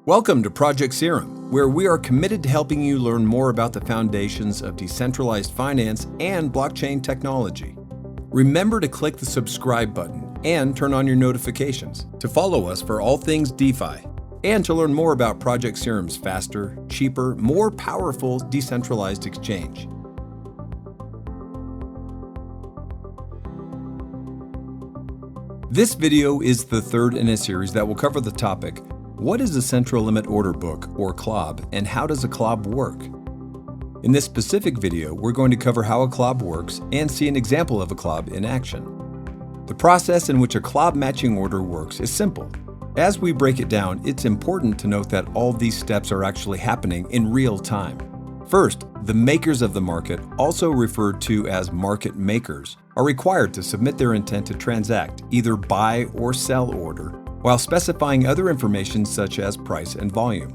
Welcome to Project Serum, where we are committed to helping you learn more about the foundations of decentralized finance and blockchain technology. Remember to click the subscribe button and turn on your notifications to follow us for all things DeFi and to learn more about Project Serum's faster, cheaper, more powerful decentralized exchange. This video is the third in a series that will cover the topic, what is a central limit order book, or CLOB, and how does a CLOB work? In this specific video, we're going to cover how a CLOB works and see an example of a CLOB in action. The process in which a CLOB matching order works is simple. As we break it down, it's important to note that all these steps are actually happening in real time. First, the makers of the market, also referred to as market makers, are required to submit their intent to transact, either buy or sell order, while specifying other information such as price and volume.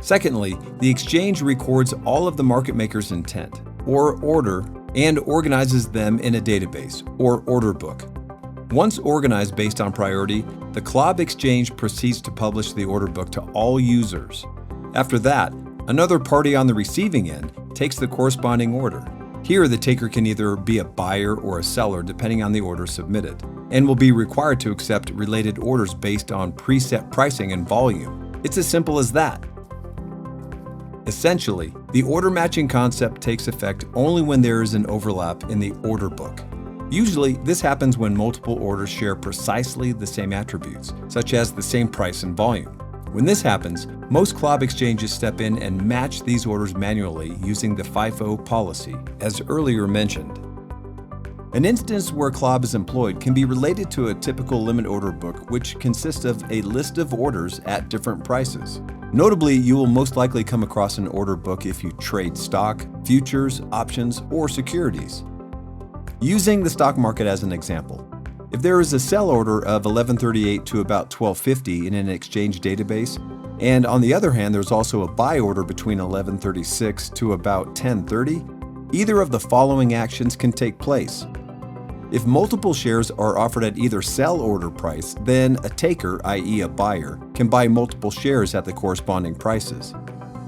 Secondly, the exchange records all of the market maker's intent, or order, and organizes them in a database, or order book. Once organized based on priority, the CLOB exchange proceeds to publish the order book to all users. After that, another party on the receiving end takes the corresponding order. Here, the taker can either be a buyer or a seller depending on the order submitted, and will be required to accept related orders based on preset pricing and volume. It's as simple as that. Essentially, the order matching concept takes effect only when there is an overlap in the order book. Usually, this happens when multiple orders share precisely the same attributes, such as the same price and volume. When this happens, most CLOB exchanges step in and match these orders manually using the FIFO policy, as earlier mentioned. An instance where CLOB is employed can be related to a typical limit order book, which consists of a list of orders at different prices. Notably, you will most likely come across an order book if you trade stock, futures, options, or securities. Using the stock market as an example, if there is a sell order of 1138 to about 1250 in an exchange database, and on the other hand there's also a buy order between 1136 to about 1030, either of the following actions can take place. If multiple shares are offered at either sell order price, then a taker, i.e. a buyer, can buy multiple shares at the corresponding prices.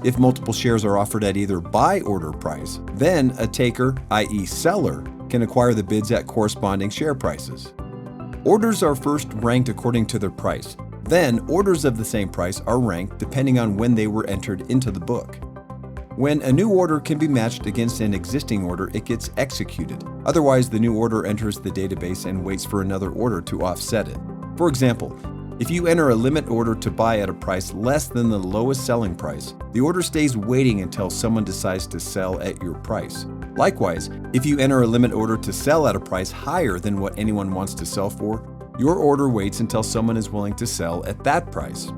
If multiple shares are offered at either buy order price, then a taker, i.e. seller, can acquire the bids at corresponding share prices. Orders are first ranked according to their price. Then, orders of the same price are ranked depending on when they were entered into the book. When a new order can be matched against an existing order, it gets executed. Otherwise, the new order enters the database and waits for another order to offset it. For example, if you enter a limit order to buy at a price less than the lowest selling price, the order stays waiting until someone decides to sell at your price. Likewise, if you enter a limit order to sell at a price higher than what anyone wants to sell for, your order waits until someone is willing to sell at that price.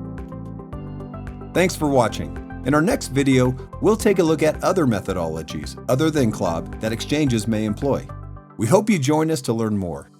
Thanks for watching. In our next video, we'll take a look at other methodologies, other than CLOB, that exchanges may employ. We hope you join us to learn more.